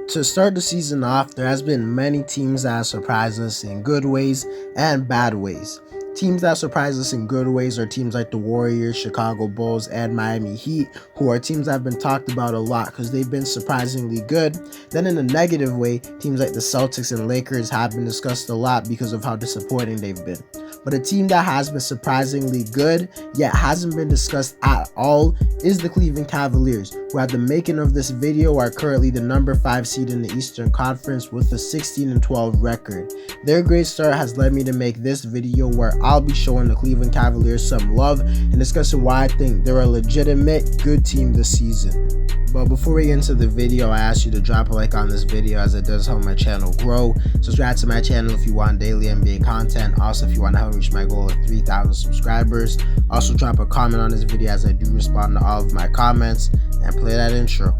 To start the season off, there has been many teams that have surprised us in good ways and bad ways. Teams that surprise us in good ways are teams like the Warriors, Chicago Bulls, and Miami Heat, who are teams that have been talked about a lot because they've been surprisingly good. Then in a negative way, teams like the Celtics and Lakers have been discussed a lot because of how disappointing they've been. But a team that has been surprisingly good, yet hasn't been discussed at all, is the Cleveland Cavaliers, who at the making of this video are currently the number 5 seed in the Eastern Conference with a 16-12 record. Their great start has led me to make this video where I'll be showing the Cleveland Cavaliers some love and discussing why I think they're a legitimate good team this season. But before we get into the video, I ask you to drop a like on this video as it does help my channel grow. Subscribe to my channel if you want daily NBA content. Also, if you want to help reach my goal of 3,000 subscribers. Also, drop a comment on this video as I do respond to all of my comments. And play that intro.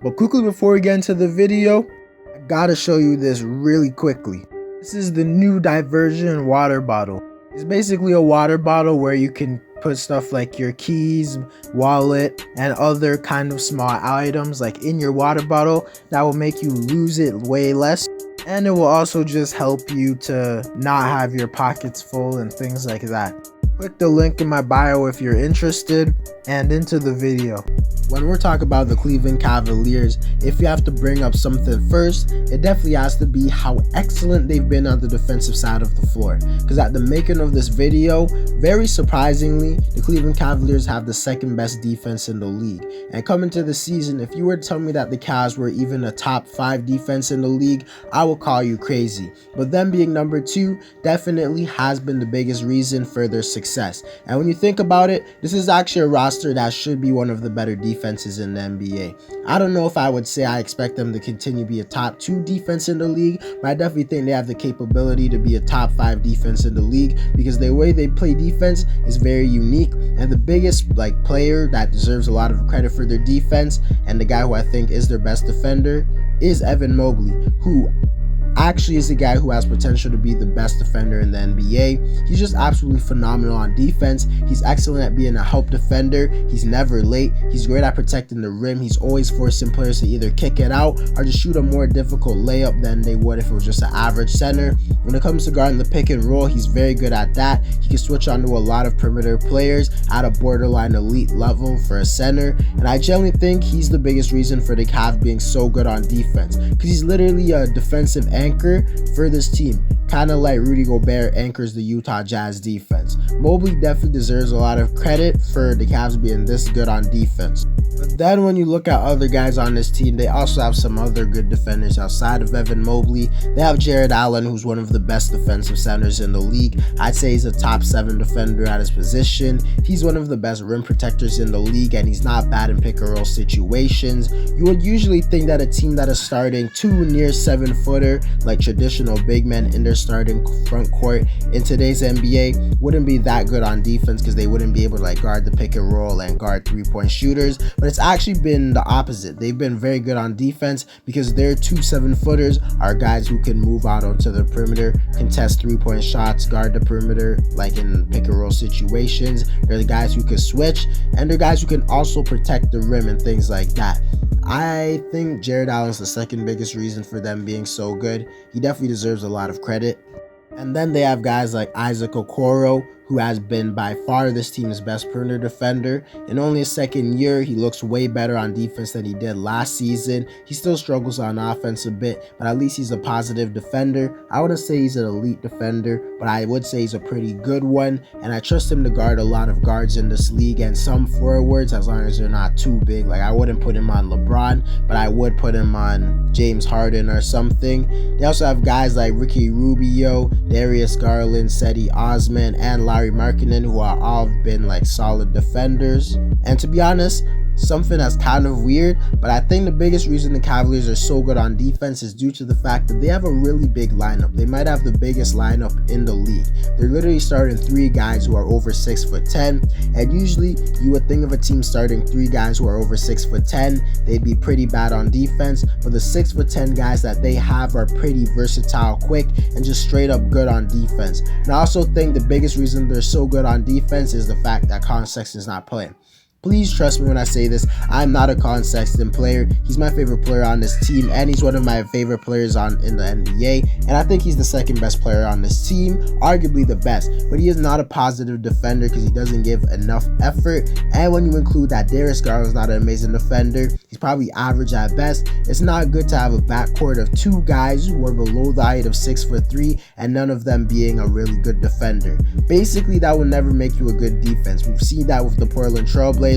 But quickly before we get into the video, I gotta show you this really quickly. This is the new diversion water bottle. It's basically a water bottle where you can put stuff like your keys, wallet, and other kind of small items like in your water bottle that will make you lose it way less. And it will also just help you to not have your pockets full and things like that. Click the link in my bio if you're interested, and into the video. When we're talking about the Cleveland Cavaliers, if you have to bring up something first, it definitely has to be how excellent they've been on the defensive side of the floor. Because at the making of this video, very surprisingly, the Cleveland Cavaliers have the second best defense in the league. And coming to the season, if you were to tell me that the Cavs were even a top 5 defense in the league, I will call you crazy. But them being number 2 definitely has been the biggest reason for their success. And when you think about it, this is actually a roster that should be one of the better defenses in the NBA. I don't know if I would say I expect them to continue to be a top 2 defense in the league, but I definitely think they have the capability to be a top 5 defense in the league because the way they play defense is very unique. And the biggest player that deserves a lot of credit for their defense, and the guy who I think is their best defender, is Evan Mobley, who actually is the guy who has potential to be the best defender in the NBA. He's just absolutely phenomenal on defense. He's excellent at being a help defender. He's never late. He's great at protecting the rim. He's always forcing players to either kick it out or just shoot a more difficult layup than they would if it was just an average center. When it comes to guarding the pick and roll, he's very good at that. He can switch onto a lot of perimeter players at a borderline elite level for a center. And I generally think he's the biggest reason for the Cavs being so good on defense, because he's literally a defensive anchor for this team, kind of like Rudy Gobert anchors the Utah Jazz defense. Mobley definitely deserves a lot of credit for the Cavs being this good on defense. But then when you look at other guys on this team, they also have some other good defenders outside of Evan Mobley. They have Jared Allen, who's one of the best defensive centers in the league. I'd say he's a top 7 defender at his position. He's one of the best rim protectors in the league, and he's not bad in pick and roll situations. You would usually think that a team that is starting 2 near 7-footer like traditional big men in their starting front court in today's NBA wouldn't be that good on defense because they wouldn't be able to guard the pick and roll and guard 3-point shooters. But it's actually been the opposite. They've been very good on defense because their 2 7-footers are guys who can move out onto the perimeter, contest 3-point shots, guard the perimeter like in pick and roll situations. They're the guys who can switch, and they're guys who can also protect the rim and things like that. I think Jared Allen's the second biggest reason for them being so good. He definitely deserves a lot of credit. And then they have guys like Isaac Okoro, who has been by far this team's best perimeter defender. In only his second year, he looks way better on defense than he did last season. He still struggles on offense a bit, but at least he's a positive defender. I wouldn't say he's an elite defender, but I would say he's a pretty good one, and I trust him to guard a lot of guards in this league and some forwards as long as they're not too big. I wouldn't put him on LeBron, but I would put him on James Harden or something. They also have guys like Ricky Rubio, Darius Garland, Cedi Osman, and Larry Markkinen, who are all been solid defenders. And to be honest, something that's kind of weird, but I think the biggest reason the Cavaliers are so good on defense is due to the fact that they have a really big lineup. They might have the biggest lineup in the league. They're literally starting 3 guys who are over 6'10", and usually you would think of a team starting 3 guys who are over 6'10", they'd be pretty bad on defense, but the 6'10" guys that they have are pretty versatile, quick, and just straight up good on defense. And I also think the biggest reason they're so good on defense is the fact that Collin Sexton's not playing. Please trust me when I say this, I'm not a Collin Sexton player. He's my favorite player on this team, and he's one of my favorite players in the NBA, and I think he's the second best player on this team, arguably the best, but he is not a positive defender because he doesn't give enough effort, and when you include that Darius Garland's not an amazing defender, he's probably average at best. It's not good to have a backcourt of 2 guys who are below the height of 6'3", and none of them being a really good defender. Basically, that will never make you a good defense. We've seen that with the Portland Trailblazers.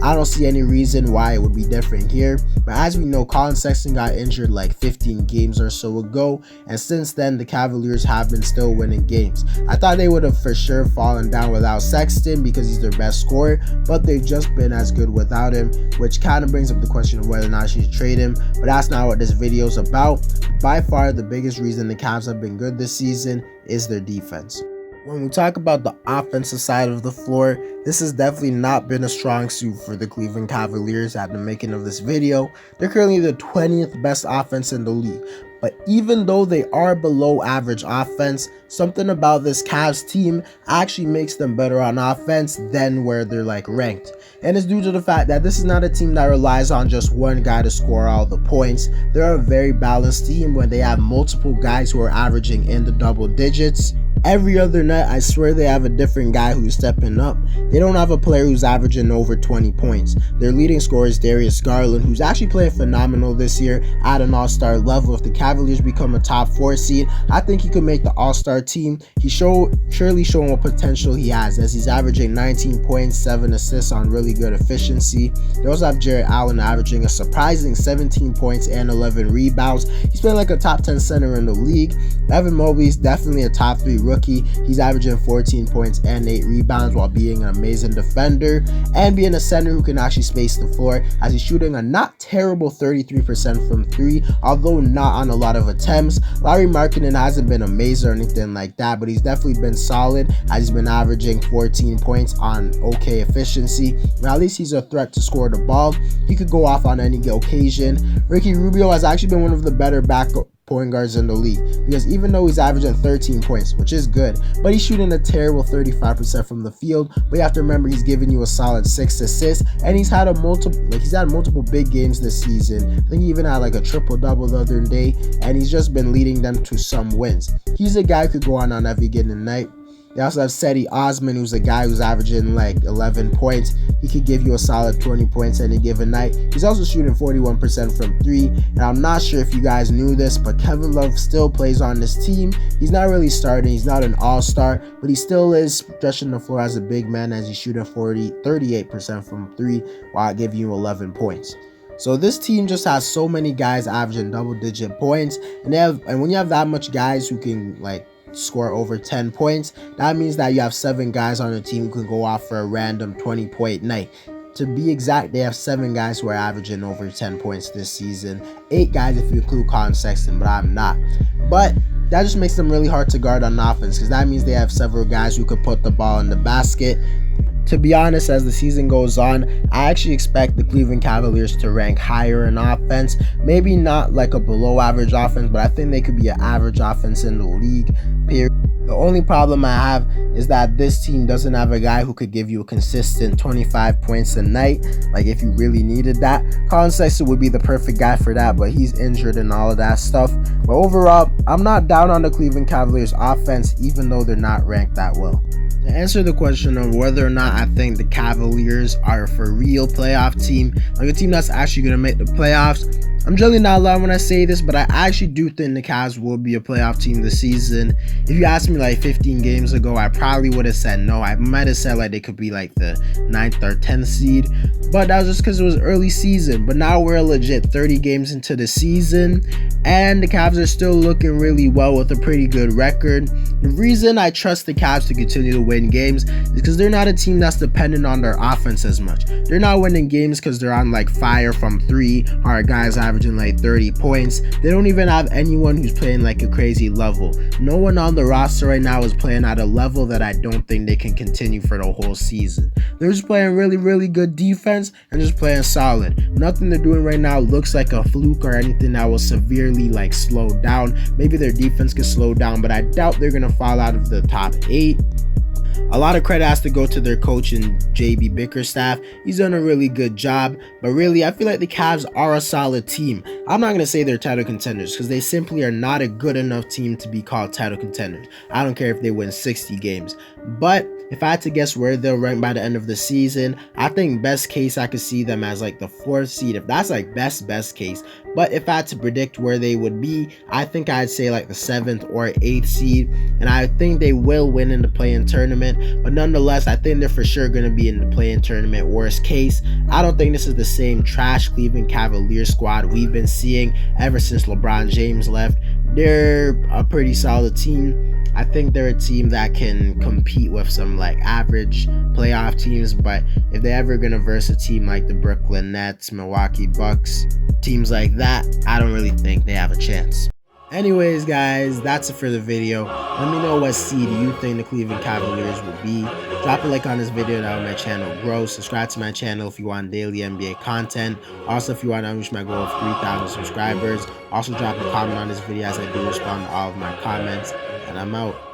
I don't see any reason why it would be different here, but as we know, Collin Sexton got injured like 15 games or so ago, and since then the Cavaliers have been still winning games. I thought they would have for sure fallen down without Sexton because he's their best scorer, but they've just been as good without him, which kind of brings up the question of whether or not I should trade him, but that's not what this video is about. By far the biggest reason the Cavs have been good this season is their defense. When we talk about the offensive side of the floor, this has definitely not been a strong suit for the Cleveland Cavaliers at the making of this video. They're currently the 20th best offense in the league. But even though they are below average offense, something about this Cavs team actually makes them better on offense than where they're like ranked. And it's due to the fact that this is not a team that relies on just one guy to score all the points. They're a very balanced team when they have multiple guys who are averaging in the double digits. Every other night, I swear they have a different guy who's stepping up. They don't have a player who's averaging over 20 points. Their leading scorer is Darius Garland, who's actually playing phenomenal this year at an all-star level. If the Cavaliers become a top 4 seed, I think he could make the all-star team. He's surely showing what potential he has, as he's averaging 19 points, 7 assists on really good efficiency. They also have Jarrett Allen averaging a surprising 17 points and 11 rebounds. He's playing like a top 10 center in the league. Evan Mobley's definitely a top 3 rookie. He's averaging 14 points and 8 rebounds while being an amazing defender and being a center who can actually space the floor, as he's shooting a not terrible 33% from 3, although not on a lot of attempts. Larry Markkinen hasn't been amazing or anything like that, but he's definitely been solid, as he's been averaging 14 points on okay efficiency. But at least he's a threat to score the ball. He could go off on any occasion. Ricky Rubio has actually been one of the better backup point guards in the league, because even though he's averaging 13 points, which is good, but he's shooting a terrible 35% from the field. But you have to remember, he's giving you a solid 6 assists, and he's had multiple big games this season. I think he even had like a triple-double the other day, and he's just been leading them to some wins. He's a guy who could go on every given night. They also have Cedi Osman, who's a guy who's averaging like 11 points. He could give you a solid 20 points any given night. He's also shooting 41% from 3. And I'm not sure if you guys knew this, but Kevin Love still plays on this team. He's not really starting. He's not an all-star, but he still is stretching the floor as a big man, as he's shooting 38% from 3 while giving you 11 points. So this team just has so many guys averaging double-digit points, and when you have that much guys who can like score over 10 points, that means that you have 7 guys on the team who can go off for a random 20-point night. To be exact, they have 7 guys who are averaging over 10 points this season. 8 guys if you include Collin Sexton, but I'm not. But that just makes them really hard to guard on offense, because that means they have several guys who could put the ball in the basket. To be honest, as the season goes on, I actually expect the Cleveland Cavaliers to rank higher in offense. Maybe not like a below average offense, but I think they could be an average offense in the league, period. The only problem I have is that this team doesn't have a guy who could give you a consistent 25 points a night, like if you really needed that. Collin Sexton would be the perfect guy for that, but he's injured and all of that stuff. But overall, I'm not down on the Cleveland Cavaliers offense, even though they're not ranked that well. To answer the question of whether or not I think the Cavaliers are a for real playoff team, like a team that's actually going to make the playoffs, I'm generally not lying when I say this, but I actually do think the Cavs will be a playoff team this season. If you ask me me like 15 games ago, I probably would have said no. I might have said like they could be like the 9th or 10th seed, but that was just because it was early season. But now we're legit 30 games into the season, and the Cavs are still looking really well with a pretty good record. The reason I trust the Cavs to continue to win games is because they're not a team that's dependent on their offense as much. They're not winning games because they're on like fire from 3, or guys averaging like 30 points. They don't even have anyone who's playing like a crazy level. No one on the roster right now is playing at a level that I don't think they can continue for the whole season. They're just playing really good defense and just playing solid. Nothing they're doing right now looks like a fluke or anything that will severely like slow down. Maybe their defense could slow down, but I doubt they're gonna fall out of the top 8. A lot of credit has to go to their coach and JB Bickerstaff. He's done a really good job, but really I feel like the Cavs are a solid team. I'm not going to say they're title contenders because they simply are not a good enough team to be called title contenders. I don't care if they win 60 games, but if I had to guess where they'll rank by the end of the season, I think best case I could see them as like the 4th seed, if that's like best case. But if I had to predict where they would be, I think I'd say like the 7th or 8th seed, and I think they will win in the play-in tournament. But nonetheless, I think they're for sure going to be in the play-in tournament. Worst case, I don't think this is the same trash Cleveland Cavaliers squad we've been seeing ever since LeBron James left. They're a pretty solid team. I think they're a team that can compete with some like average playoff teams, but if they're ever going to verse a team like the Brooklyn Nets, Milwaukee Bucks, teams like that, I don't really think they have a chance. Anyways, guys, that's it for the video. Let me know what seed you think the Cleveland Cavaliers will be. Drop a like on this video, that will my channel grow. Subscribe to my channel if you want daily NBA content. Also, if you want to reach my goal of 3,000 subscribers. Also, drop a comment on this video as I do respond to all of my comments. And I'm out.